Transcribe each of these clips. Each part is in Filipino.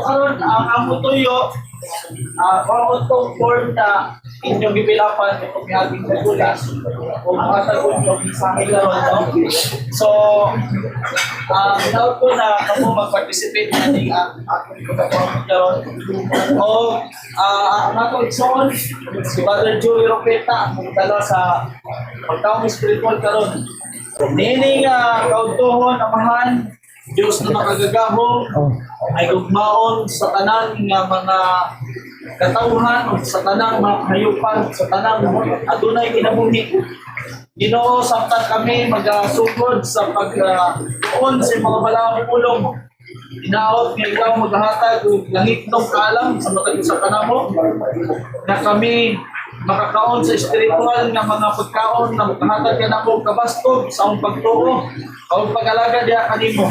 karon ang amo tuyo kung itong form na inyong gibilapan itong haging sa pulis o makatagon yung mensahe karon, no? So, now ko na kamo mag-participate na ning akong pagkakaroon karon. O, ang akong igsoon, si Brother Joey Ropeta, ang dala sa pagkaong spiritual karon. Nining kautuhon, amahan, Diyos na makagagahong, ay gugmaon sa tanang nga mga katawhan, sa tanang mga hayupan, sa tanang adunay kinabuhi. Ginoo, samtang kami magasugod sa pagtuon sa mga balawang ulong. Inaot nga ikaw maghahatag o langitnong kaalam sa matag sa kanamo na kami makakaon sa spiritual nga mga pagkaon na maghahatag ka na mo kabastog sa akong pagtuo o pag-alaga diya kanimo.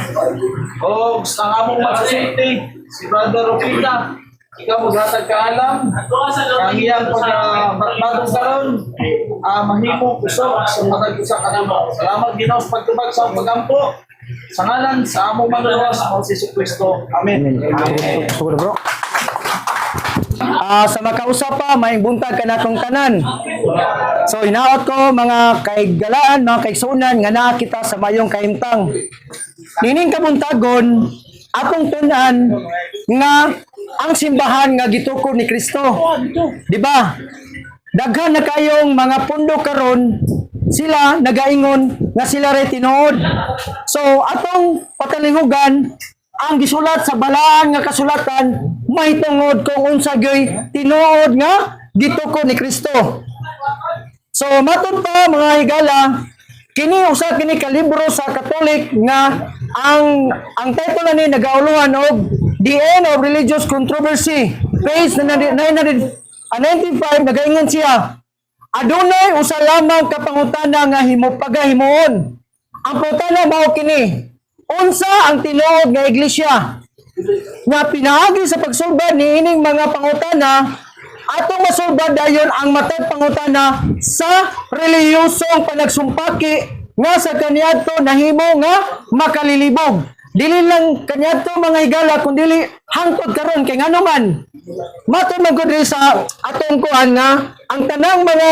O sa among magsasinti, si Brother Ropita, ikaw maghatag ka alam, ang iyang pag-bagong karon, mahimo kusog sa matag sa kanamo. Salamat Ginoo sa pagtubag sa akong pagampo. Sa ngalan sa among Manluluwas, sa Jesu Kristo. Amen. Amen. Bro. Sa makausap pa, may buntag ka natong tanan. So, hinaot ko mga kaigalaan, mga kaigsunan, nga naa kita sa mayong kahimtang. Nining kabuntagon, atong tunan nga ang simbahan nga gituko ni Kristo. Di ba? Daghan na kayong mga pundo karon, sila nagaingon nga sila ray tinuod. So, atong patalingugan, ang gisulat sa balaan nga kasulatan mahitungod kung unsa gyoy tinuod nga gituko ni Kristo. So matud pa mga higala, kini usa kini ka libro sa Katolik nga ang title ni nagauluhan og The End of Religious Controversy. Page 995 nagaingon siya, adunay usa lamang ka pangutana nga pagahimuon. Ang pangutana mao kini, unsa ang tinuod nga iglesia? Nga pinaagi sa pagsulbad ni ining mga pangutana, atong masulbad dayon ang matag pangutana sa relihiyosong panagsumpaki nga sa kaniadto nahimo nga makalilibog. Dili lang kaniadto mga higala kundi hangtod karon kay ngano man. Matumagod rin sa atong kuan nga ang tanang mga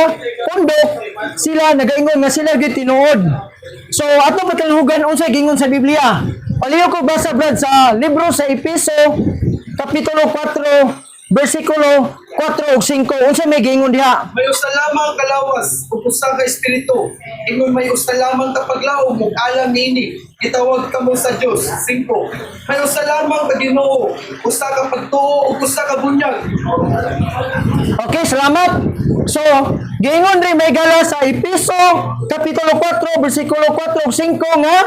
pundok sila nagaingon nga sila gyud tinuod. So atong patalugan unsa gingon sa Biblia. Paliyo ko basa brad sa libro sa Epeso kapitulo 4 bersikulo 4 ug 5 unsa may gingon diha? May usa lamang kalawas ug usa ka espiritu. Ingon may usa lamang ka paglaom ug alam niini gitawag kamo sa Dios. 5. May usa lamang ka Ginoo, usa ka pagtuo ug usa ka bunyag. Okay, salamat. So, gingon rin may gala sa Epeso kapitulo 4 bersikulo 4 ug 5 nga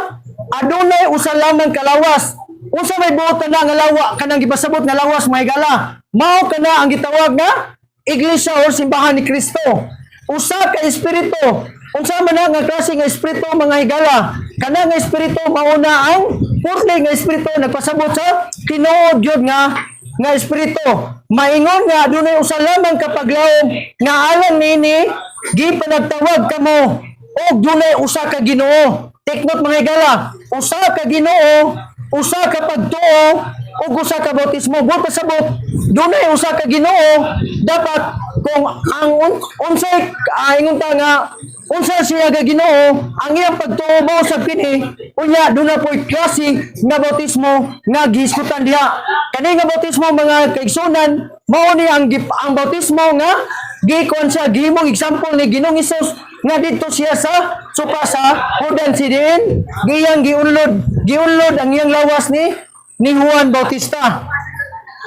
adunay usa lamang kalawas. Unsa may buot na nga lawa kanang gipasabot nga lawas may gala? Mao kana ang gitawag nga iglesia o simbahan ni Kristo. Usa ka espiritu. Unsa man nga klase nga espiritu mga higala? Kana nga espiritu mao na ang purli nga espiritu nagpasabot sa tinuod gyud nga espiritu. Maingon nga adunay usa lamang ka paglaom nga alang nini gipanagtawag kamo og dunay usa ka Ginoo. Take note mga higala, usa ka Ginoo, usa ka pagtuo, ug usa ka bautismo. Buot pasabot, dunay usa ka Ginoo, dapat kung ang unsay ingon ta nga unsa siya ka Ginoo, ang iyang pagtuo mo sa kini, unya dunay po'y klase nga bautismo nga gihisgutan diha. Kani nga bautismo mga kaigsunan, mao ni ang bautismo nga gikon siya gihimong example ni Ginoong Hesus nga dito siya sa supa sa Jordan Sidin, giyang giunlod ang iyang lawas ni Juan Bautista.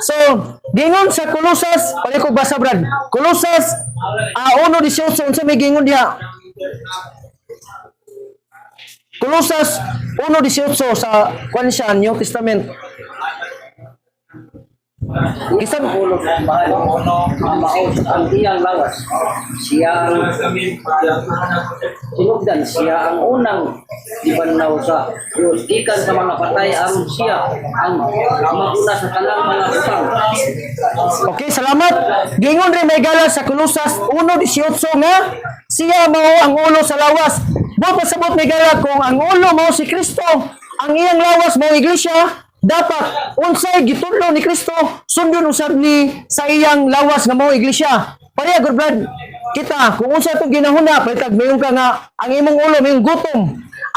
So, gingon sa Kolosas, pali ko basa brad. Kolosas 1:18 unsa may gingon diha? Kolosas 1:18 sa kuan siya New Testament. Isang Ulo ng mahal uno ang maos ang iyang lawas. Siya ang sinugdan, siya ang unang ibanaw sa Diyos. Ikan sa mga patay ang siya ang mauna sa kanang mga utang. Okay, salamat. Gingon rin may gala sa Kolosas 1:18 nga siya mao ang ulo sa lawas. Pasabot may gala kung ang ulo mo si Kristo, ang iyang lawas mo iglesia, dapat unsay gitudlo ni Kristo sundon usab ni sa iyang lawas nga mao iglesia. Pareha good brad, kita kung unsa itong ginahuna palitag mayon ka nga ang imong ulo mayong gutom,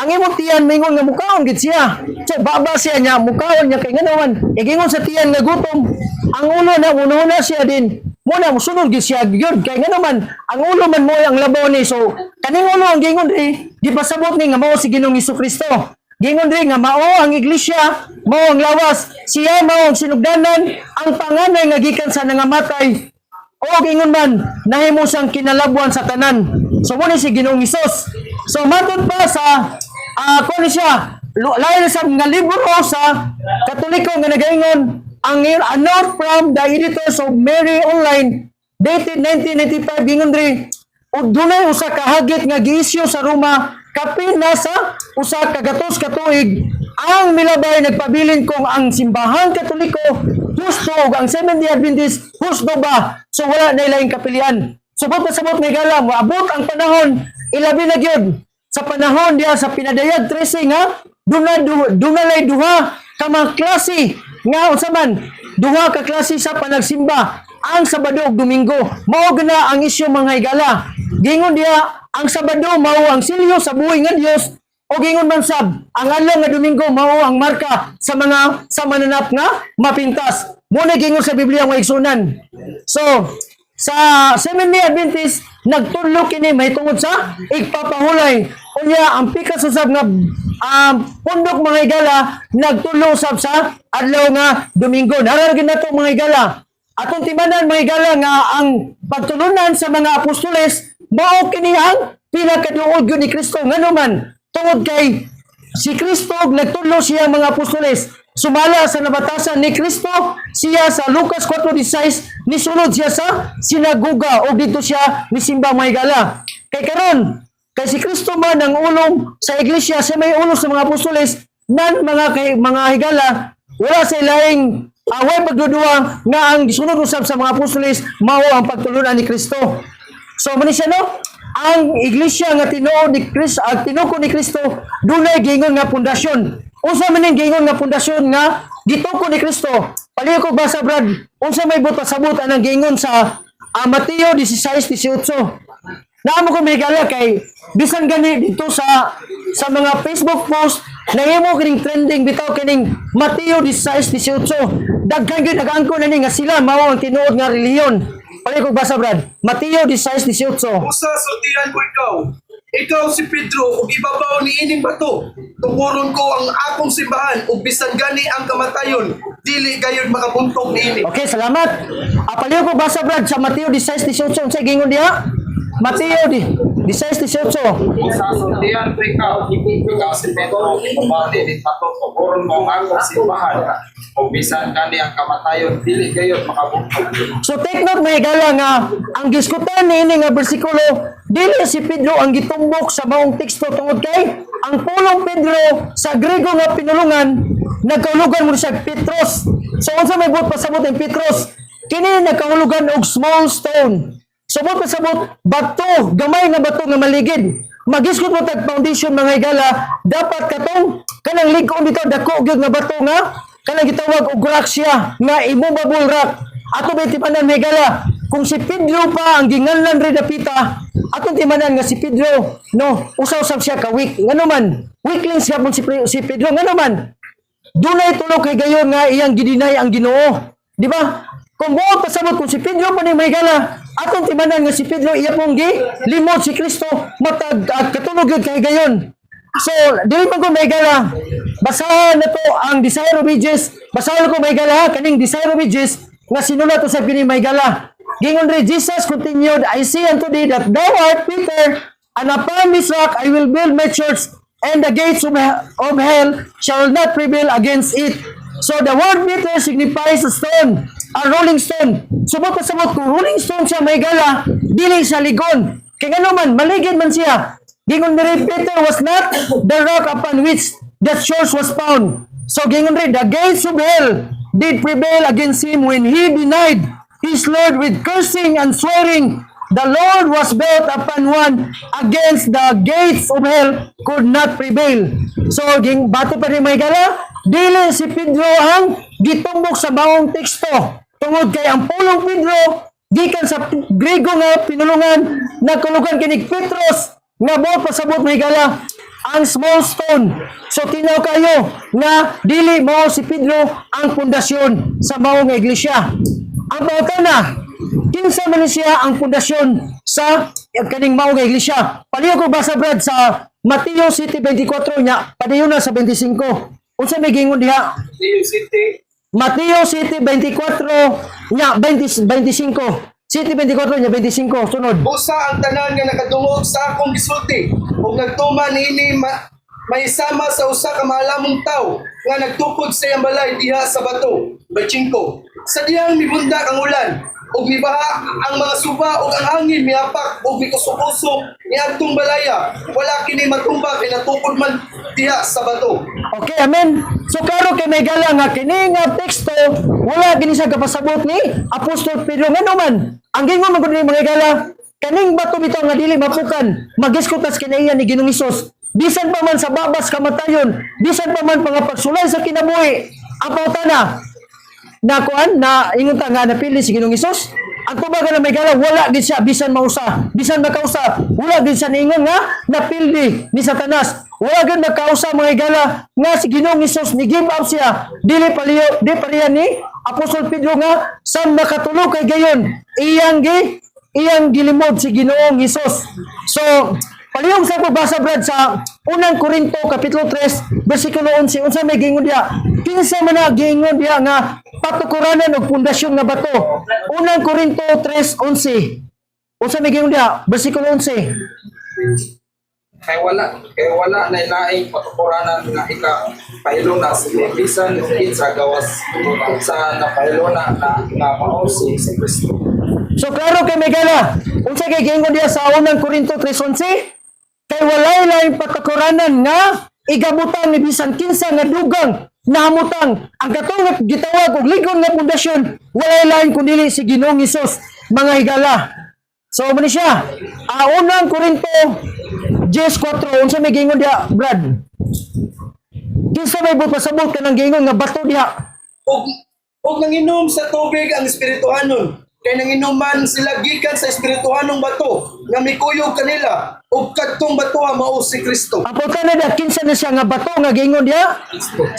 ang imong tiyan mayon nga mukaon gid siya. So baba siya niya mukaon niya kay nganawan igingon sa tiyan nga gutom, ang ulo na una siya din muna musunod gid siya gyud kay nganaman ang ulo man mo ang labaw ni. So kaning ulo ang gingon gipasabot ni nga mao si Ginoong Hesukristo. Gingon nga mao ang iglesia, mao ang lawas, siya mao ang sinugdanan, ang panganay nga gikan sa nangamatay. O gingon man nahimo siyang kinalabuan sa tanan. So mo ni si Ginoong Hesus. So matod pa sa kuno siya lain sa nga libro sa Katoliko nga nagaingon ang a note from the editors of Mary Online dated 1995 gingon ug dunay usa ka hagit nga giisyu sa Roma kapin na sa usa ka gatos ka tuig ang milabay nagpabilin kung ang simbahan Katoliko husto ug ang Seventh-day Adventist husto ba. So wala na ilang kapilian. Subot na sabot may gala moabot ang panahon ilabi na gyud sa panahon diya sa pinadayag 13 nga dunalay duha ka mga klase nga unsa man duha ka klase sa panagsimba ang Sabado ug Domingo. Mao gana ang isyu mga higala. Gingon diya ang Sabado mao ang silyo sa buhay nga Dios o gingon man sab ang adlaw nga Domingo mao ang marka sa mga sa mananap nga mapintas. Muna gingon sa Biblia nga igsunan. So sa Seventh-day Adventist nagtudlo kini mahitungod sa igpapahulay. Unya ang pikas usab nga pundok mga higala nagtudlo usab sa adlaw nga Domingo. Nararagin nato mga higala. Atong timanan mga higala nga ang pagtulunan sa mga apostoles mao kini ang pinakaduol gyud ni Kristo ngano man tungod kay si Kristo nagtudlo siya mga apostoles sumala sa nabatasan ni Kristo siya sa Lucas 4:16 nisulod siya sa sinagoga o dito siya nisimba mga higala. Kay karon kay si Kristo man ang ulong sa iglesia siya may ulo sa mga apostoles nan mga higala wala sa ilaing away pagduduwa nga ang gisunod usab sa mga apostoles mao ang pagtulunan ni Kristo. So man siya no ang iglesia nga tinuod ni Kristo tinuko ni Kristo dunay gingon nga pundasyon. Unsa man ning gingon nga pundasyon nga gituko ni Kristo? Paliw ko basa brad. Unsa may buta sabot anang gingon sa Mateo 16:18. Naamo ko may gala kay bisan gani dito sa mga Facebook post nahimo kining trending bitaw kining Mateo 16:18. Daghan gyud nag-angko na ni nga sila mao ang tinuod nga relihiyon. Paliw ko basa brad. Mateo 16:18. Usa sultihan ko ikaw. Ikaw si Pedro ug ibabaw ni ining bato. Tuguron ko ang akong simbahan ug bisan gani ang kamatayon dili gayud makabuntog niini. Okay, salamat. Paliw ko basa brad sa Mateo 16:18 unsa gingon diha? Mateo 16:18. Sasundian ko ikaw si Pedro, ibabali ni Tato, tuguron mo ang akong simbahan. Kung bisan kani ang kamatayon, dili gayon makabuntog. So take note mga higala nga ang giskutan niini nga bersikulo dili si Pedro ang gitumbok sa maong teksto tungod kay ang pulong Pedro sa Grego nga pinulungan nagkaulugan mo siya Petros. So unsa may buot pasabot ang Petros? Kini nagkaulugan og small stone. Sabot pasabot bato, gamay nga bato nga maligid. Magiskot mo tag foundation mga higala, dapat katong kanang lig-on dito dako gyud nga bato nga kanang gitawag og rock siya nga immovable rock. Ato ba timanan mga higala, kung si Pedro pa ang ginganlan rin dapita, atong timanan nga si Pedro, no, usaw-usaw siya ka weak. Ngano man, weakling siya pun si Pedro, ngano man. Dunay tulo kay gayon nga iyang gidinay ang Ginoo. Di ba? Kung buot pasabot kung si Pedro pa ni mahigala, atong timanan nga si Pedro iya pong limod si Kristo matag katulog yun kay gayon. So, dili man ko mahigala. Basahan na to ang Desire of Ages. Basahan ko mahigala kaning Desire of Ages nga sinulat sa kini mahigala. Gingon ri Jesus continued, I say unto thee that thou art Peter, and upon this rock I will build my church, and the gates of hell shall not prevail against it. So the word Peter signifies a stone, a rolling stone. Subot pa sabot kung rolling stone siya may gala, dili siya ligon. Kaya nga naman, maligid man siya. Gingon rin, Peter was not the rock upon which the church was found. So gingon rin, the gates of hell did prevail against him when he denied his Lord with cursing and swearing. The Lord was built upon one against the gates of hell could not prevail. So, bato pa rin may gala, dili si Pedro ang gitumbok sa bawang teksto. Tungod kay ang pulong Pedro gikan sa Griego nga pinulungan nagkulugan kinig Petros nga buot pasabot mahigala ang small stone. So tinaw kayo nga dili mao si Pedro ang pundasyon sa mao nga iglesia. Ang pangutana, kinsa man siya ang pundasyon sa kaning mao nga iglesia? Paliw ko basa brad sa Mateo 7:24 nya, padayon na sa 25. Unsa may gingon diha? Mateo City, Mateo 7:24 nya 25. 7:24 nya 25 sunod. busa ang tanan nga nakadungog sa akong gisulti ug nagtuman niini may sama sa usa ka maalamong tawo nga nagtukod sa iyang balay diha sa bato. Bachinko. Sa diyang mibundak ang ulan ug mibaha ang mga suba ug ang hangin miapak ug mikusok-usok niadtong balaya. Wala kini matumba kay natukod man diha sa bato. Okay, amen. So klaro kay may gala nga kini nga teksto wala gini siya kapasabot ni Apostol Pedro ngano man. Ang gingon man gud ni mga gala kaning bato bitaw nga dili mapukan magiskutas kinaiya ni Ginoong Hesus. Bisan pa man sa babas kamatayon, bisan pa man mga pagsulay sa kinabuhi. Ang pautana na kuan na ingon ta nga napili si Ginoong Hesus. Ang tubagan na may gala wala gid siya bisan mausa, bisan makausa, wala gid siya niingon nga napildi ni Satanas. Wala gid makausa mga gala nga si Ginoong Hesus ni give up siya. Dili paliyo, di pariyan ni Apostol Pedro nga sa makatulog kay gayon. Iyang gilimod si Ginoong Hesus. So palihog sa pagbasa brad sa unang Korinto kapitulo 3 bersikulo 11 unsa may gingon diha? Kinsa man na gingon diha nga patukuranan og pundasyon nga bato? Unang Korinto 3:11. Unsa may gingon diha? Bersikulo 11. Kay wala na laing patukuranan nga pahilo na si bisan sa gawas sa napahilo na mao si Kristo. So klaro kay may gala. Unsa kay gingon diha sa unang Korinto 3:11? Kay walay laing patukuranan nga igabutan ni bisan kinsa nga dugang nahamutang ang katong nga gitawag og ligon nga pundasyon walay lain kundi si Ginoong Hesus mga higala. So mo ni siya unang Korinto 10:4 unsa may gingon diha Brad? Kinsa may buot pasabot kanang gingon nga bato diha? Og nanginom sa tubig ang espirituhanon kay nanginuman sila gikan sa espirituhanong bato nga mikuyog kanila ug kadtong bato mao si Kristo. Ang pagkana na kinsa na siya nga bato nga gingon diha?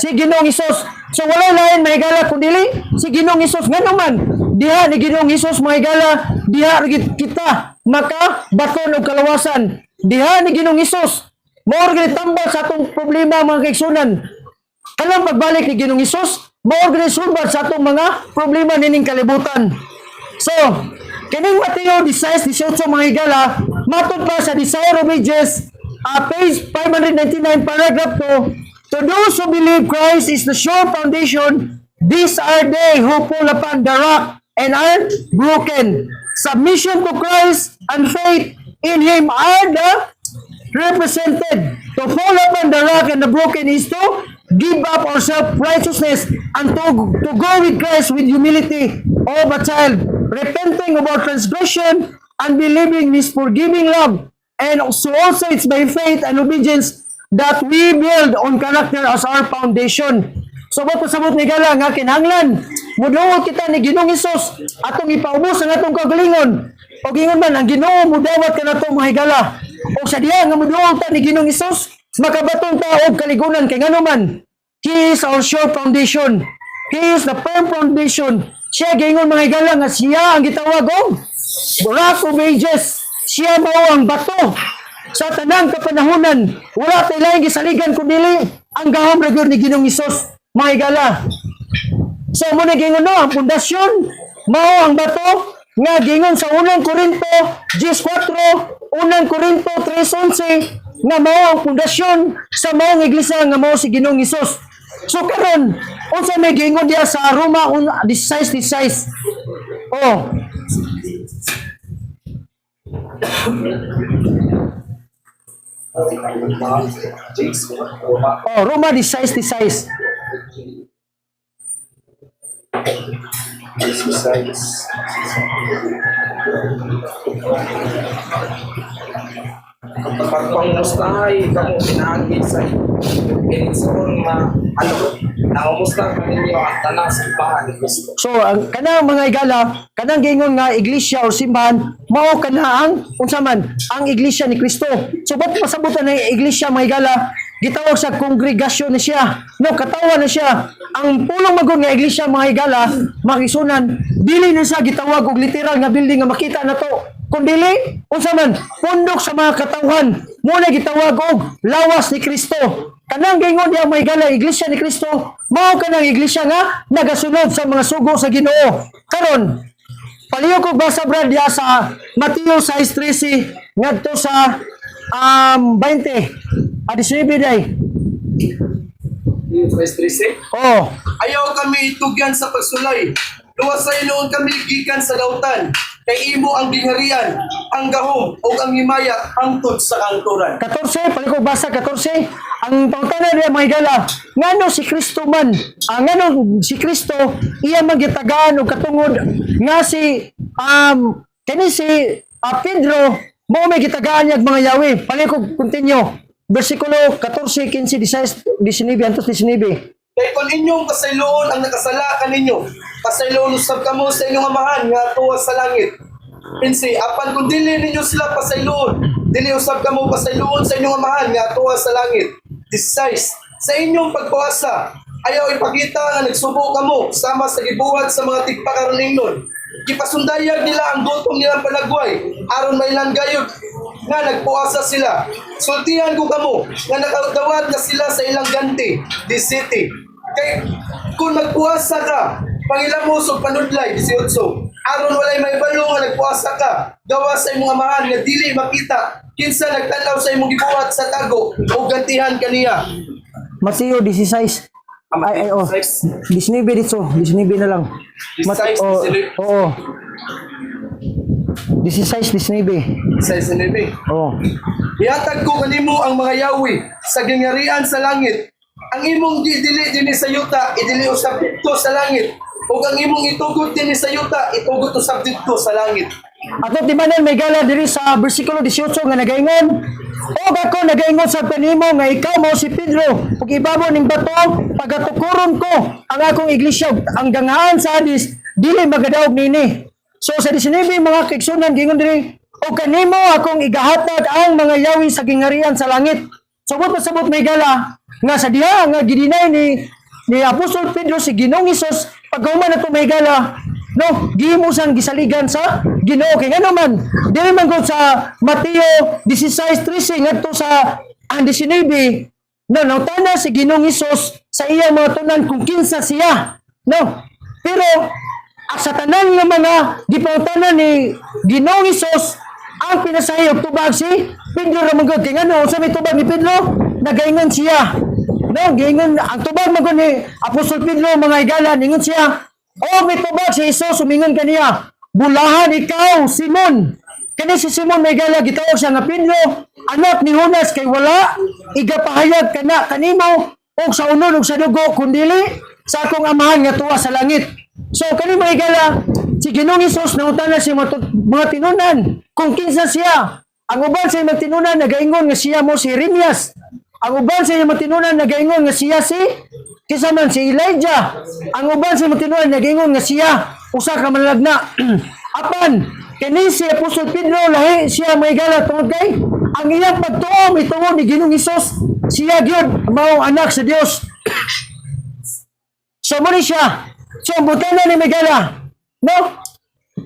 Si Ginoong Hesus. So wala lain mahigala kundi si Ginoong Hesus ngano man diha ni Ginoong Hesus mahigala diha kita maka baton og kalawasan. Diha ni Ginoong Hesus mao gyud tambal sa atong problema mga kaigsunan. Kanang pagbalik ni Ginoong Hesus mao gyud sulbad sa atong mga problema nining kalibutan. So, kining Mateo 16:18 mga higala, matod pa sa Desire of Ages, page 599, paragraph 2, to those who believe Christ is the sure foundation, these are they who fall upon the rock and are broken. Submission to Christ and faith in Him are the represented. To fall upon the rock and the broken is to give up our self-righteousness and to go with Christ with humility of a child, repenting of our transgression and believing His forgiving love. And so also it's by faith and obedience that we build on character as our foundation. So ba't pasabot ni Gala nga kinahanglan mudawat kita ni Ginoong Hesus atong ipaubos ang atong kagalingon. O gingon man ang Ginoo mudawat ka nato mga higala. O sa diha nga mudawat ta ni Ginoong Hesus makabatong ta og kaligunan kay ngano man. He is our sure foundation. He is the firm foundation. Siya gingon mga higala nga siya ang gitawag og Rock of Ages. Siya mao ang bato sa tanang kapanahunan. Wala tay laing gisaligan kundi ang gahom ra gyud ni Ginoong Hesus. Mga higala. So mo na gingon no, ang pundasyon mao ang bato nga gingon sa unang Korinto 10:4, unang Korinto 3:11 nga mao ang pundasyon sa maong iglesia nga mao si Ginoong Hesus. So karon unsa may gingon diha sa Roma 16:16? Oh. Oh, Roma 16:16. Kapag pangmustahay kamo pinagi sa Panginoon nga Nangamusta kaninyo ang tanang simbahan ni Kristo. So, ang kanang mga igala, kanang gingon nga iglesia o simbahan, mao kana ang unsa man ang iglesia ni Kristo. So, ba't pasabutan ng iglesia mga igala? Gitawag sa kongregasyon na siya. No, katawa na siya. Ang pulong magun nga iglesia mga igala, makisunan, dili na siya gitawag og literal nga building nga makita na to. Kung dili, unsa man, pundok sa mga katawhan, muna gitawag og lawas ni Kristo. Kanang gingon niya mga igala, iglesia ni Kristo, mao kanang iglesia nga nagasunod sa mga sugo sa Ginoo. Karon, paliyo ko basa brad diya sa Mateo 6:13 ngadto sa 20. Adisibi day. Verse 13. Oh, Ayaw kami itugyan sa pagsulay. Luwas sa inoon kami gikan sa dautan. Kay imo ang gingharian, ang gahom, o ang himaya, hangtod sa kangturan. 14, paliyo ko basa 14. Ang pangutanan niya mga igala, ngano si Kristo man, ngano si Kristo, iya magitagaan o katungod, nga si, kani si Pedro, mo may gitagaan niya mga yawi. Paliyo ko continue. Versikulo 14, 15, 16, 19, antos 19. Kay kung inyong kasayloon ang nakasala kaninyo, kasayloon usab kamo sa inyong amahan nga tuwa sa langit. Pinsi, apan kung dili ninyo sila pasayloon, dili usab kamo pasayloon sa inyong amahan nga tuwa sa langit. 16. Sa inyong pagpuasa, ayaw ipakita nga nagsubo kamo sama sa gibuhat sa mga tigpakaroningon. Gipasundayag nila ang gutom nilang palagway, aron may lang gayud nga nagpuasa sila. Sultihan ko kamo nga nakadawat na sila sa ilang ganti, 17. Kay kung nagpuasa ka, pangilamos o panudlay, 18. Aron walay may balo nga nagpuasa ka, gawa sa imong amahan nga dili makita, kinsa nagtanaw sa imong gibuhat sa tago o gantihan kaniya. Mateo 16. Ay, oh. 19 dito. 19 na lang. 16, oh, 19. oo. 16, 19. Sa isinibig. Oo. Ihatag ko kanimo ang mga yawi sa gingharian sa langit. Ang imong dili dinhi sa yuta, idili usab dito sa langit. Ug ang imong itugot dinhi sa yuta, itugot usab dito sa langit. Ato timanan may gala diri sa bersikulo 18 nga nagaingon. O ako nagaingon sa panimo nga ikaw mo si Pedro. Ug ibabo ning bato pagatukuron ko ang akong iglesia ang gangahan sa hadis dili magadaog nini. So sa 19 mga kaigsunan gingon diri o kanimo akong igahatag ang mga yawi sa gingharian sa langit. Sabot pasabot may gala nga sa diha nga gidinay ni Apostol Pedro si Ginoong Hesus paghuman nato may gala. No, gihimusan gisaligan sa Ginoo kay ngano man dili man gud sa Mateo 16:13 ngadto sa 19 no nautana si Ginoong Hesus sa iyang mga tunan kung kinsa siya. No, pero sa tanan nga mga gipangutanan ni Ginoong Hesus ang pinasahayog tubag si Pedro ra man gud kay ngano sa may tubag ni Pedro nagaingon siya. No, giingon ang tubag man gud ni Apostol Pedro mga igala ningon siya. Oh, may tubag si Jesus, sumingon kaniya. Bulahan ikaw, Simon. Kani si Simon may gala, gitawag siya nga Pedro, anak ni Jonas, kay wala, igapahayag ka na kanimo, o sa unod, o sa dugo, kundili, sa akong amahan nga tuwa sa langit. So, kani may gala, si Ginoong Hesus, nautana siya mga tinunan, kung kinsa siya. Ang uban sa mga tinunan, nagaingon nga siya mo si Jeremias. Ang uban sa mga tinunan, nagaingon nga siya si kisa man si Elijah. Ang uban sa matinuan nagingon nga siya usa ka manlagna. Apan kini si Apostol Pedro lahi siya may gala tungod kay ang iyang pagtuo mitungod ni Ginoong Hesus siya gyud mao anak sa Dios. So mo ni siya. So butana ni may gala. No?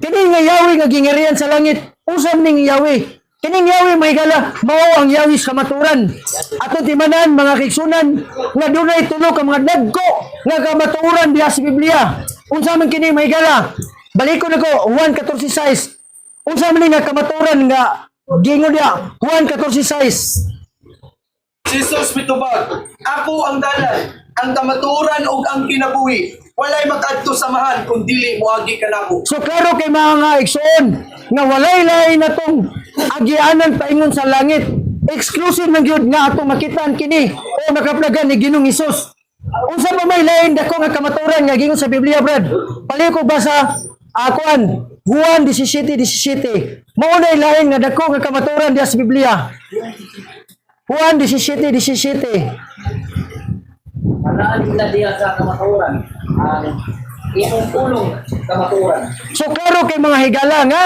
Kini nga yawi nga gingharian sa langit. Usab ning yawi. Kining yawi may gala, mao ang yawi sa maturan. Ato timanan mga kaigsunan nga dunay tulo ka mga dagko nga kamaturan diha sa Biblia. Unsa man kini may gala? Balikon nako 1:14:6. Unsa man nga kamaturan nga gingon diha 1:14:6. Jesus mitubag, ako ang dalan, ang kamaturan ug ang kinabuhi. Walay makadto samahan kung dili moagi kanako. So klaro kay mga igsoon nga walay lain natong agianan paingon sa langit. Exclusive man gyud nga atong makitaan kini o makaplagan ni Ginoong Hesus. Unsa pa may lain dako nga kamaturan nga gingon sa Biblia, brad? Paliko ba sa Juan 17:17. Mao na lain nga dako nga kamaturan diha sa Biblia. Juan 17:17. Anaan kita diya sa kamaturan ang imong pulong kamaturan. So klaro kay mga higala nga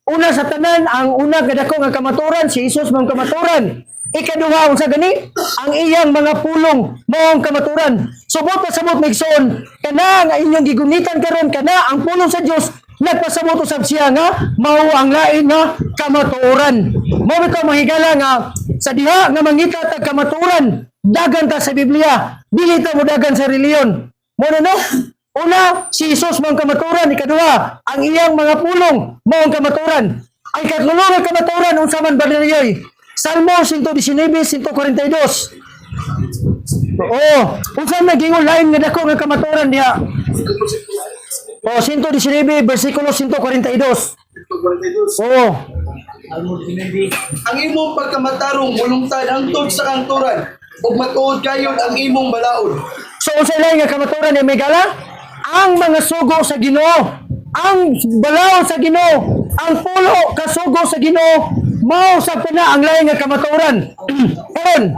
una sa tanan ang una kadako nga kamaturan si Hesus mong kamaturan. Ikaduha unsa gani ang iyang mga pulong mong kamaturan. So buta sabot migsoon kana nga inyong gigunitan karon kana ang pulong sa Dios nagpasabot usab siya nga mao ang lain nga kamaturan. Mao bitaw mga higala nga sa diha nga mangita tag kamaturan dagan ta sa Biblia dili ta mo dagan sa reliyon. Mo no? Una, si Jesus mong kamaturan. Ikaduha, ang iyang mga pulong mong kamaturan. Ay katlulo nga kamaturan, unsa man ba niyoy? Salmo 119, 142. Oo, unsa man gingon lain nga dako nga kamaturan diha? O, 119, versikulo 142. Oo. Ang imong pagkamatarong mulungtad hangtod sa kanturan ug matuod kayon ang imong balaod. So, unsa lain nga kamaturan ni Megala? Ang mga sugo sa Ginoo, ang balaod sa Ginoo, ang pulo kasugo sa Ginoo, mao sa na ang lain nga kamaturan. Karon,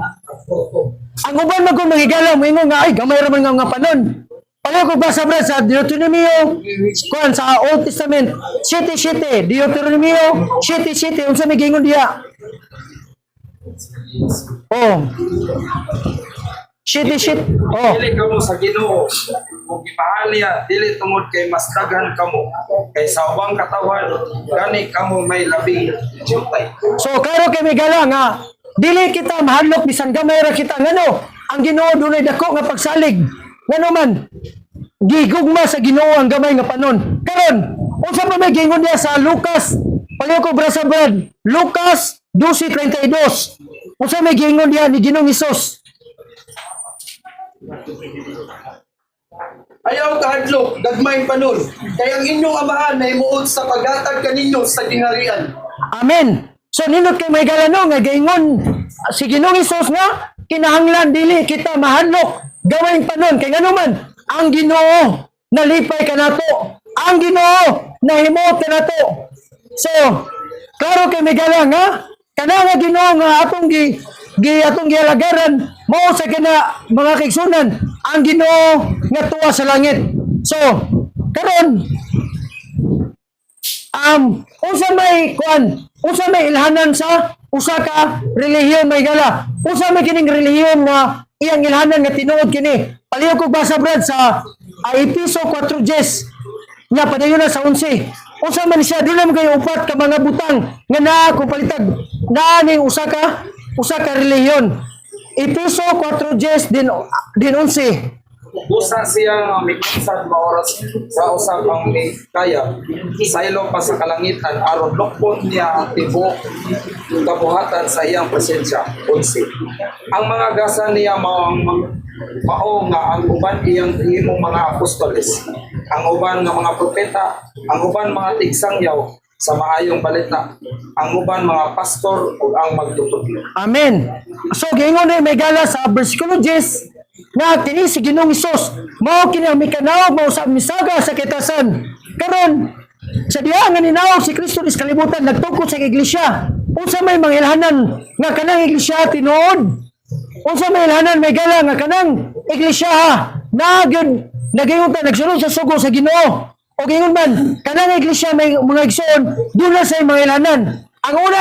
ang uban man kung manghigala mo ingon nga ay gamay ra man nga panon. Pala ko basa brad sa Deuteronomio kuan sa Old Testament 7:7, Deuteronomio 7:7 unsa may gingon diha? Oh. 7:7. Oh. Dili kamo sa Ginoo ug ipaalya dili tungod kay mas daghan kamo kay sa ubang katawan gani kamo may labing jutay. So klaro kay Megala nga dili kita mahadlok bisan gamay ra kita ngano ang Ginoo dunay dako nga pagsalig ngano man gigugma sa Ginoo ang gamay nga panon. Karon unsa pa may gingon diya sa Lucas paliw ko brasa brad Lucas 12:32 unsa may gingon diya ni Ginoong Hesus? Ayaw kahadlok, gagmayng panon. Kaya ang inyong amahan na imuod sa paghatag kaninyo sa gingharian. Amen. So nindot kay may galano nga gaingon si Ginoong Hesus nga kinahanglan dili kita mahadlok gawing panon kay ngano man ang Ginoo nalipay kanato. Ang Ginoo nahimuot kanato. So klaro kay may gala nga kana nga Ginoo nga atong atong gialagaran mao sa kana mga kaigsunan ang Ginoo nga tuwa sa langit. So karon unsa may ilhanan sa usa ka relihiyon may gala. Unsa may kining relihiyon nga iyang ilhanan nga tinuod kini. Paliw ko basa brad sa Episo 4:10 nga padayon na sa 11. Unsa man siya dili man kayo upat ka mga butang nga naa ko palitag naa ning usa ka relihiyon. Episo 4:10 din 11. Usa siya nga mikinsad maoras sa usa pang may kaya saylo pa sa kalangitan aron lokpon niya ang tibuok kabuhatan sa iyang presensya. 11. Ang mga gasa niya mao nga ang uban iyang himong mga apostoles, ang uban nga mga propeta, ang uban mga tigsangyaw sa maayong balita, ang uban mga pastor ug ang magtutudlo. Amen. So gingon ni may gala sa bersikulo 10 na kini si Ginoong Hesus mao kini ang mikanawag mao sa misaga sa kitasan. Karon sa diha nga ninawag si Kristo is kalibutan nagtukod sa iglesia. Unsa may mangilhanan nga kanang iglesia tinuod? Unsa may ilhanan may gala nga kanang iglesia na gyud nagingon ta nagsulod sa sugo sa Ginoo? O gingon man kanang iglesia may mga igsoon dula sa mga ilhanan. Ang una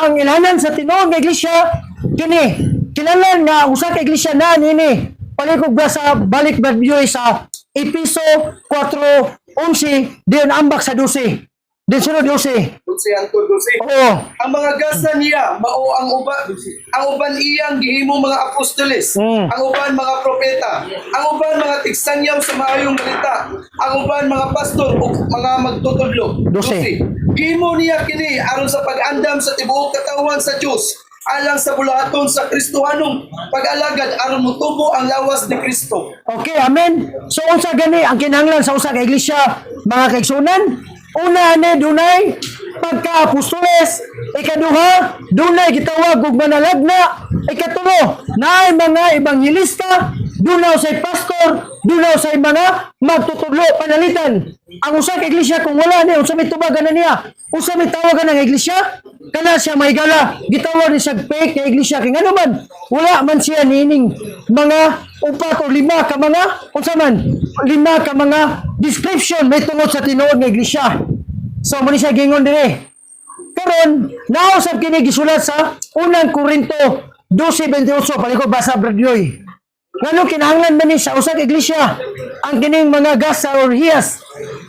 ang ilhanan sa tinuod nga iglesia kini kilalan nga usa ka iglesia na nini palikog ba sa balik badyoy sa Episo 4:11 diyon ambak sa 12 din sunod 12. Oo. Ang mga gasa niya mao ang uban iyang gihimong mga apostoles, ang uban mga propeta, ang uban mga tigsangyaw sa maayong balita, ang uban mga pastor ug mga magtutudlo. 12. Gihimo niya kini aron sa pag-andam sa tibuok katawan sa Dios alang sa bulahaton sa Kristohanong pag-alagad aron motubo ang lawas ni Kristo. Okay, amen. So unsa gani ang kinahanglan sa usa ka iglesia mga kaigsunan? Una ni dunay pagka-apostoles, ikaduha dunay gitawag og manalagna, ikatulo naay mga ebanghelista, dunaw say pastor, dunaw say mga magtutudlo panalitan. Ang usa ka iglesia kung wala ni unsa may tubagan na niya, unsa may tawagan ng iglesia? kana siya may gala gitawag ni siya fake nga iglesia kay ngano man wala man siya nining mga upat o lima ka mga unsa man lima ka mga description may tungod sa tinuod nga iglesia. So mo ni siya gingon dire. Karon nausab kini gisulat sa unang Korinto 12:28 paliko basa Bradyoy. Ngano kinahanglan man ni sa usa ka iglesia ang kining mga gasa or hiyas.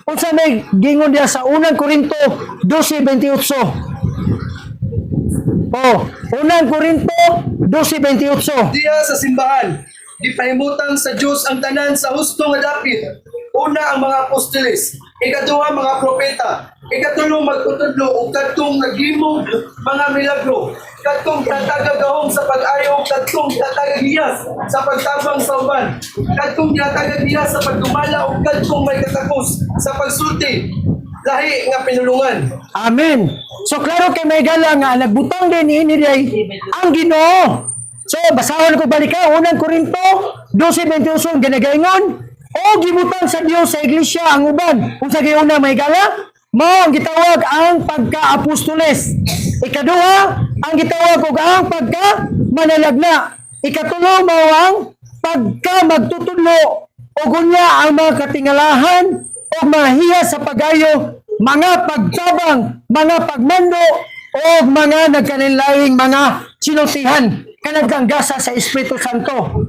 Unsa may gingon diha sa unang Korinto 12:28. Oh, unang Korinto 12:28. Diya sa simbahan, gipahimutan sa Dios ang tanan sa husto nga dapit. Una ang mga apostoles, ikaduha mga propeta, ikatulo magtutudlo ug kadtong naghimo mga milagro, kadtong tatagagahom sa pag-ayo, kadtong tatagahiyas sa pagtabang sa uban, kadtong tatagahiyas sa pagdumala ug kadtong may katakos sa pagsulti lahi nga pinulungan. Amen. So klaro kay may gala nga nagbutang din ini day ang Ginoo. So basahon ko balik ka unang Korinto 12:28 ginagaingon o gibutang sa Dios sa iglesia ang uban. Unsa gay una may gala? Mao ang gitawag ang pagka-apostoles. Ikaduha ang gitawag og ang pagka-manalagna. Ikatulo mao ang pagka-magtutudlo ug unya ang mga katingalahan o mahiya sa pagayo, mga pagtabang, mga pagmando, o mga nagkanilaing mga sinultihan kanang gasa sa Espiritu Santo.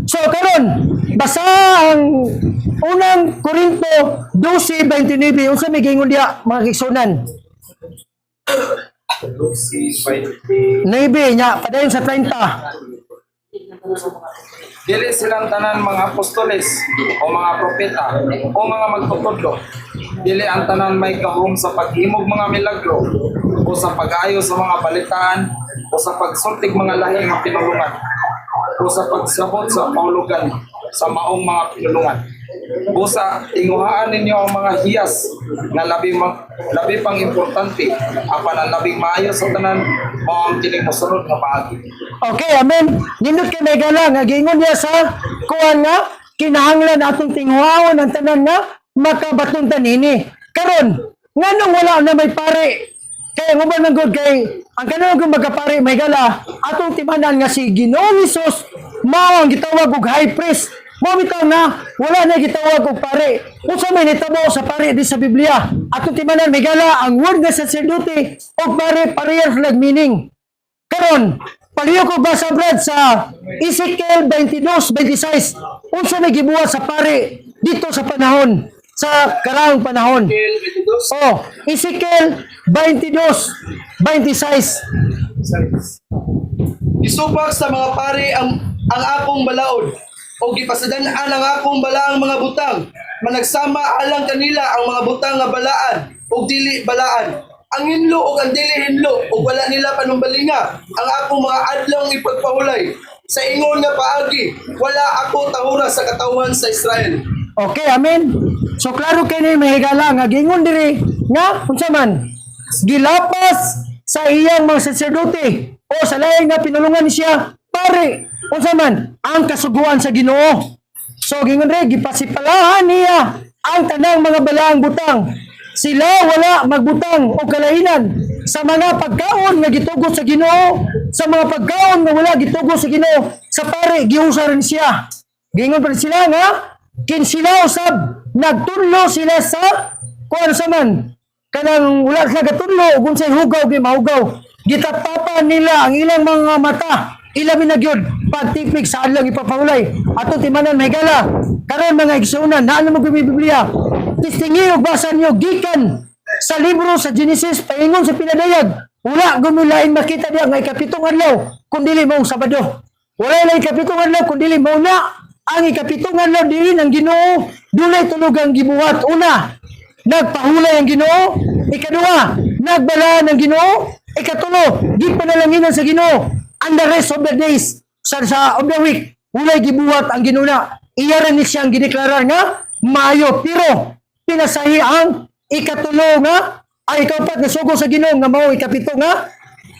So karon basa ang unang Korinto 12:29 unsa may gingon diha mga kigsunan? Naibi niya padayon sa 30. Dili silang tanan mga apostoles o mga propeta o mga magtutudlo. Dili ang tanan may gahom sa paghimog mga milagro o sa pag-ayo sa mga balitaan o sa pagsultig mga lahi nga pinulungan o sa pagsabot sa paulugan sa maong mga pinulungan. Busa, tinguhaan ninyo ang mga hiyas na labi pang importante apan ang labing maayo sa tanan mao ang kining mosunod nga paagi. Okay, amen. Nindot kay may gala nga gingon niya sa kuan nga kinahanglan atong tinguhaon ang tanan nga makabaton tanini. Karon, nganong wala na may pare? Kaya mo ba nang good kay ang kanang kung magkapare may gala atong timanan nga si Ginoong Hesus mao ang gitawag og high priest. Mo bitaw na wala na gitawag og pare. Unsa may nitabo sa pare di sa Biblia? Atong timanan may gala ang word nga sacerdote og pare parehas lag meaning. Karon, paliyo ko basa brad sa Ezekiel 22:26. Unsa may gibuhat sa pare dito sa panahon sa karang panahon. Oh, Ezekiel 22:26. Isubak sa mga pare ang akong balaod o gipasadan-an ang akong balaang mga butang managsama alang kanila ang mga butang nga balaan o dili balaan ang hinlo o ang dili hinlo o wala nila panumbalinga ang akong mga adlong ipagpahulay sa ingon nga paagi wala ako tahura sa katawhan sa Israel. Okay, amen. So klaro kay ni mahigala nga gingon diri nga unsa man gilapas sa iyang mga sacerdote o sa lain nga pinulungan siya pare unsa man ang kasuguan sa Ginoo. So gingon diri gipasipalahan niya ang tanang mga balaang butang. Sila wala magbutang o kalahinan sa mga pagkaon nga gitugot sa Ginoo, sa mga pagkaon nga wala gitugot sa Ginoo. Sa pare giusa rin siya. Gingon pa sila nga kin sila usab nagtudlo sila sa kuan sa man kanang wala sa gatudlo kung say hugaw gi mahugaw gitapapan nila ang ilang mga mata ilabi na gyud pagtipik sa adlaw ipapahulay ato timanan may gala karon mga igsunan naano mo gumi Biblia tistingi og basa niyo gikan sa libro sa Genesis paingon sa pinadayag wala gumilain makita diya nga ikapitong adlaw kun dili mao Sabado wala na ikapitong adlaw kun dili mao na ang ikapitong adlaw dili ang Ginoo dunay tulog ang gibuhat. Una, nagpahulay ang Ginoo. Ikaduha, nagbalaan ang Ginoo. Ikatulo, gipanalanginan sa Ginoo. And the rest of the days sa of the week, walay gibuhat ang Ginoo na. Iya rin siyang gideklarar nga maayo pero pinasahi ang ikatulo nga ay ikapat na sugo sa Ginoo nga mao ikapito nga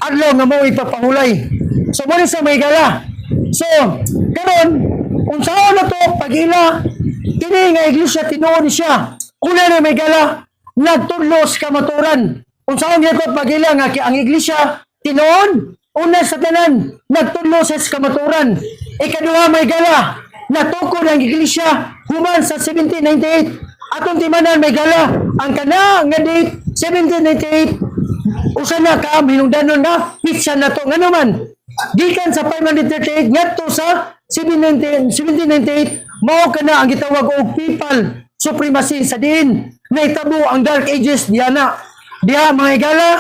adlaw nga mao ipapahulay. So mo sa may gala. So, karon unsaon na to pag-ila kini nga iglesia tinuod ni siya una na may gala nagtudlo sa kamaturan Unsaon gyud pagila nga ang iglesia tinuod una sa tanan nagtudlo sa kamaturan. Ikaduha may gala natukod ang iglesia human sa 1798. Atong timanan may gala ang kana nga date 1798 usa na ka hinungdanon na pitsa na to ngano man gikan sa 538 ngadto sa 1798 mao kana ang gitawag og papal supremacy sa diin nahitabo ang Dark Ages diha mga igala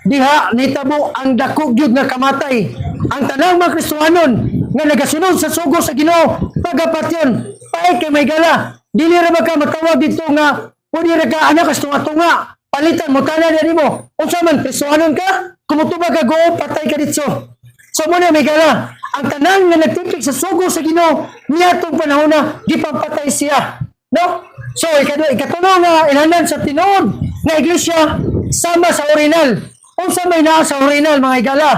diha nahitabo ang dako gyud nga kamatay ang tanang mga Kristiyanon nga nagasunod sa sugo sa Ginoo pagapatyon paay kay may gala dili ra ba ka matawag dito nga pwede ra ka anak kas tunga-tunga palitan mo tanan ni mo unsa man Kristiyanon ka kumutuba ka go patay ka dito so mo na may gala ang tanang nga nagtipik sa sugo sa Ginoo niadtong panahon na gipapatay siya no so ikatulo nga ilanan sa tinuod nga iglesia sama sa orinal unsa may naa sa orinal mga igala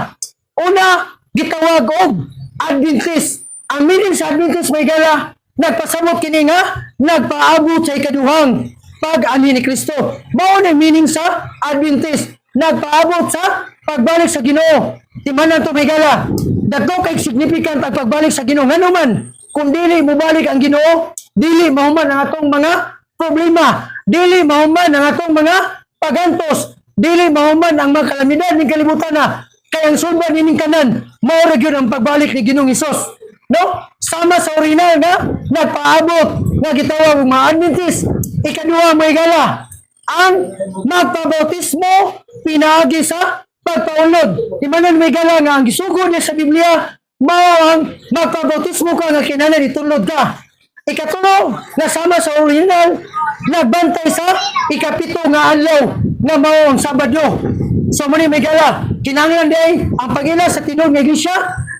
una gitawag og Adventist ang meaning sa Adventist mga igala nagpasabot kini nga nagpaabot sa ikaduhang pag-ani ni Kristo mao na meaning sa Adventist nagpaabot sa pagbalik sa Ginoo timanan to mga igala dagko kay significant ang pagbalik sa Ginoo ngano man kung dili mo balik ang Ginoo dili mahuman ang atong mga problema dili mahuman ang atong mga pagantos dili mahuman ang mga kalamidad ning kalibutan na kay ang sulban nining kanan mao ra gyud ang pagbalik ni Ginoong Hesus no sama sa orinal nga nagpaabot nga gitawag og mga Adventist ikaduha mga igala ang magpabautismo pinaagi sa pagpaulod imanan mga igala nga ang gisugod niya sa Biblia mao ang magpabautismo ka nga kinahanglan itulod ka ikatulo nga sama sa orinal nagbantay sa ikapito nga adlaw nga mao ang Sabado so muni may gala kinahanglan day ang pagila sa tinuod nga iglesia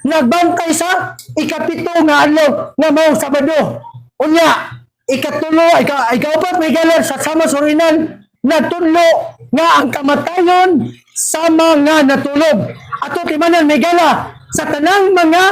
nagbantay sa ikapito nga adlaw nga mao ang Sabado unya ikatulo ikaapat may gala sa sama sa orinal nagtudlo nga ang kamatayon sama nga natulog ato timanan may gala sa tanang mga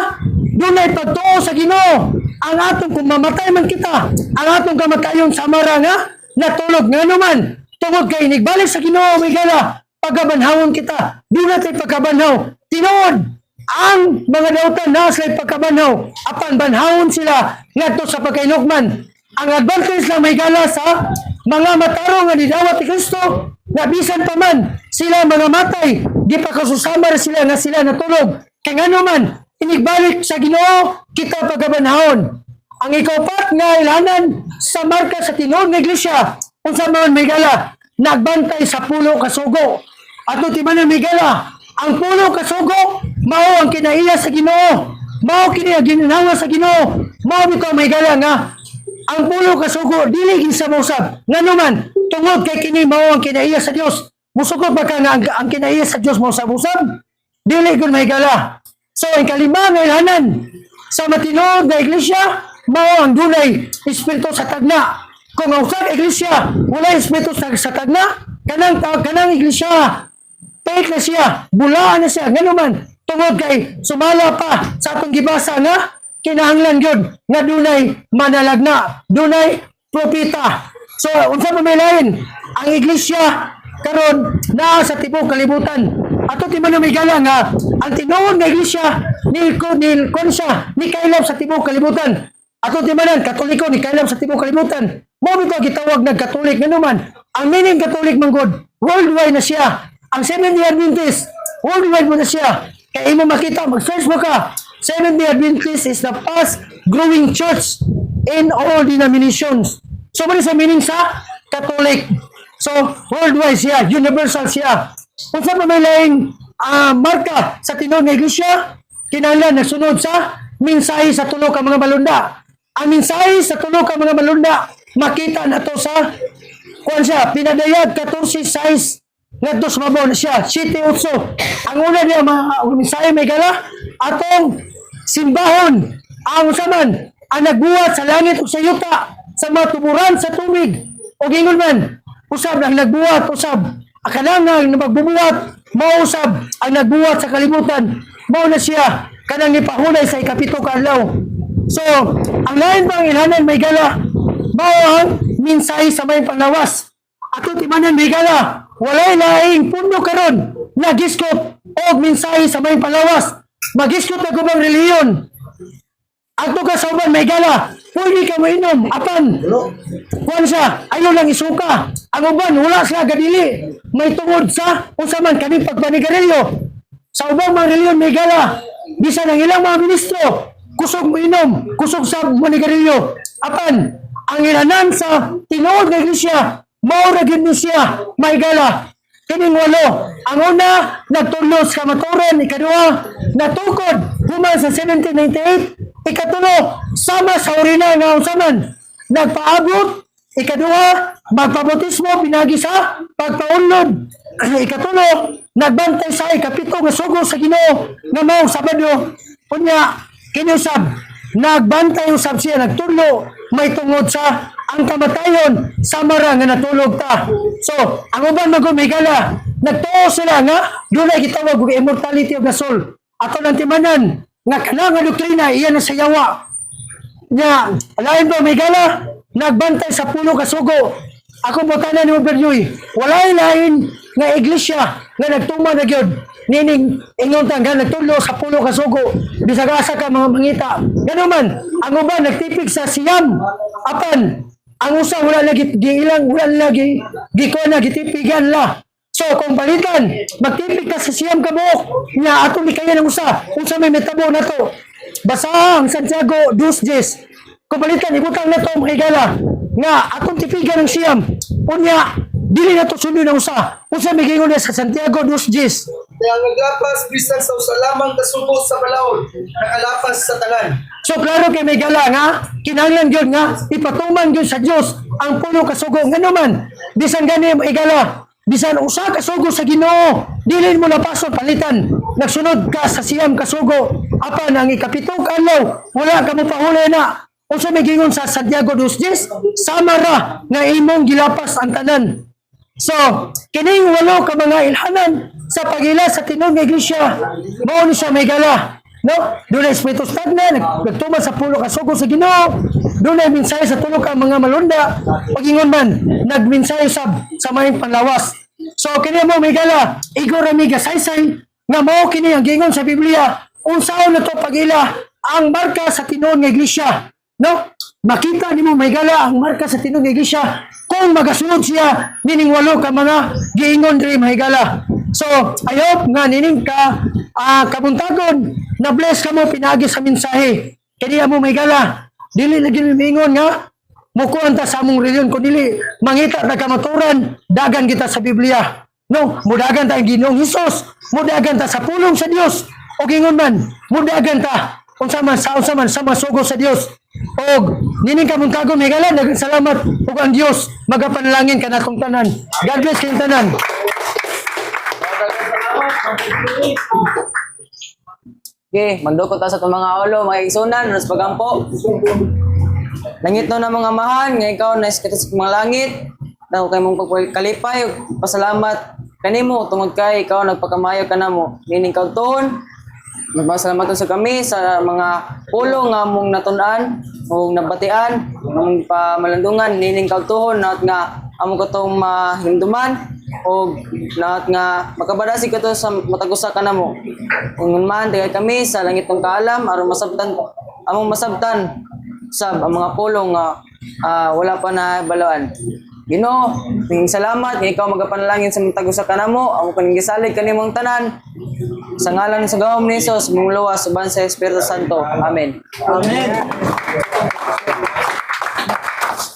dunay pagtuo sa Ginoo ang atong kung mamatay man kita ang atong kamatayon samara nga natulog nga naman tungod kay nigbalik sa Ginoo may gala pagabanhawon kita di natin pagkabanhaw tinuod ang mga dautan na sila pagkabanhaw apan banhawon sila ngadto sa pagkainukman ang advantage lang may gala sa mga matarong nga nidawat ni Kristo na bisan pa man sila mga matay di pa kasusamar sila nga sila natulog kay ngano man inigbalik sa Ginoo kita pagabanhawon ang ikaupat nga ilanan sa marka sa tinuod nga iglesia unsa man may gala nagbantay sa pulo ka sugo ato timanan may gala ang pulo ka sugo mao ang kinaiya sa Ginoo mao kini ang ginanawa sa Ginoo mao bitaw may gala nga ang pulo ka sugo dili kinsa mausab ngano man tungod kay kini mao ang kinaiya sa Dios musugot ba ka nga ang kinaiya sa Dios mao usab dili gud may gala so ang kalima nga ilanan sa matinuod nga iglesia mao ang dunay espiritu sa tagna kung ang usab iglesia wala espiritu sa tagna kanang iglesia fake na siya bulaan na siya ngano man tungod kay sumala pa sa atong gibasa nga kinahanglan gyud nga dunay manalagna dunay propeta so unsa pa may lain ang iglesia karon naa sa tibok kalibutan ato timan may gala nga ang tinuod nga iglesia ni konsa ni kailab sa tibok kalibutan ato timanan katoliko ni kailab sa tibok kalibutan mo bitaw gitawag nag katolik ngano man ang meaning katolik man god worldwide na siya ang Seventh-day Adventist worldwide mo na siya kay imo makita mag-search mo ka Seventh-day Adventist is the fast growing church in all denominations so mo sa meaning sa Catholic so worldwide siya universal siya unsa pa may laing marka sa tinuod nga iglesia kinahanglan nagsunod sa mensahe sa tulo ka mga balunda ang mensahe sa tulo ka mga balunda makita nato sa kuan siya pinadayag 14:6 ngadto sa mabaw na siya 7:8 ang una niya mga mensahe may gala atong simbahon ang usaman ang nagbuhat sa langit ug sa yuta sa mga tuburan sa tubig o gingon man usab ang nagbuhat usab kanang magbubuhat mao usab ang nagbuhat sa kalibutan mao na siya kanang nipahunay sa ikapito ka adlaw so ang lain pang ilanan may gala mao ang mensahe sa may panglawas ato timanan Megala, walay laing puno karon nagiskot og mensahe sa may palawas. Magiskot na gubang reliyon. Ato ka sa uban Megala, pwede ka mainom apan. Kuan siya, ayaw lang isuka. Ang uban wala sila gadili. May tungod sa unsa man kaning pagpanigarilyo. Sa ubang mga reliyon Megala, bisan ang ilang mga ministro, kusog mo inom, kusog sa manigarilyo. Apan, ang ilanan sa tinuod nga iglesia, maura gid ni siya, Megala. Kining walo, ang una, nagtulos sa maturon, ikaduha, natukod, human sa 1798, ikatulo, sama sa urina nga usaman, nagpaabot, ikaduha, magpabotismo, pinagi sa pagpaunlod, ikatulo, nagbantay sa ikapito nga sugo sa Ginoo nga mao Sabado, unya, kinusab, nagbantay usab siya, nagtulo, may tungod sa ang kamatayon samara nga natulog ta. So, ang uban magumigala, nagtuo sila nga dunay gitawag og immortality of the soul. Ato lang timanan nga kana nga doktrina iyan na sayawa. Nya, alain ba migala, nagbantay sa pulo ka sugo. Ako botanan ni Berjoy, walay lain nga iglesia nga nagtuma na gyud nining ingon ta nga nagtulo sa pulo ka sugo. Bisag asa ka mga mangita. Ganun man, ang uban nagtipik sa siyam. Apan ang usa wala lagi giilang wala lagi gikuan na gitipigan la. So kung balikan magtipik ka sa siyam ka buok nya ato ni kaya ng usa unsa may metabo na to. Basa ang Santiago 2:10. Kung balikan ibutang na to mahigala nga atong tipigan ng siyam. Unya dili na to sunod ng usa. Unsa may gingon niya sa Santiago 2:10. Kaya naglapas bisan sa usalamang kasugo sa balaod, nakalapas sa tanan. So klaro kay may gala nga kinahanglan gyud nga ipatuman gyud sa Dios ang puno ka sugo ngano man bisan gani igala bisan usa ka sugo sa Ginoo dili mo na pason palitan nagsunod ka sa siyam ka sugo apan ang ikapitong adlaw wala ka mo pahuli na unsa may gingon sa Santiago 2:10 sama ra nga imong gilapas ang tanan. So kining walo ka mga ilhanan sa pagila sa tinuod nga iglesia mao ni siya may gala. No? Doon ay Espiritu Santo na nagtuma sa pulo ka sugo sa Ginoo. Doon ay mensahe sa tulo ka mga malunda. Pagingon man, nagmensahe sa mayong panlawas. So, kini mo may gala, igor amiga saysay, nga mao kini ang gingon sa Biblia, unsaon na to pagila, ang marka sa tinuod nga iglesia. No? Makita ni mo may gala ang marka sa tinuod nga iglesia kung magasunod siya nining walo ka mga giingon diri may gala. So, I hope nga nining ka kabuntagon na bless ka mo pinagi sa mensahe. Kaya mo may gala. Dili lagi mingon nga mukuan ta sa among reliyon kun dili mangita ta kamaturan dagan kita sa Biblia. No, mudagan ta ang Ginoong Hesus, mudagan ta sa pulong sa Dios. O gingon man, mudagan ta unsa man sa masugo sa Dios. Og nining kabuntagon may gala salamat ug ang Dios magapanalangin kanatong tanan. God bless kayong tanan. Okay, magdukot ta sa itong mga ulo, mga igsunan, nas pagampo. Langit no na mga amahan, nga ikaw na iskita sa mga langit. Daw kay mong pagkalipay, pasalamat kanimo tungod kay ikaw nagpakamayo ka namo. Nining kauton, nagpasalamat sa kami sa mga ulo nga mong natun-an, mong nabatian, mong pamalandungan, nining kautuhon naat nga amo katong mahimduman o naat nga makabadasi ka to sa matagusa ka namo. Kung man tigay kami sa langit ng kaalam aron masabtan among masabtan sab ang mga pulong nga wala pa na baloan. Ginoo, ning salamat nga ikaw magapanalangin sa matagusa ka namo, amo kaning gisalig kanimong tanan. Sa ngalan sa gawom ni Jesus, mong luwas uban sa Espiritu Santo. Amen. Amen.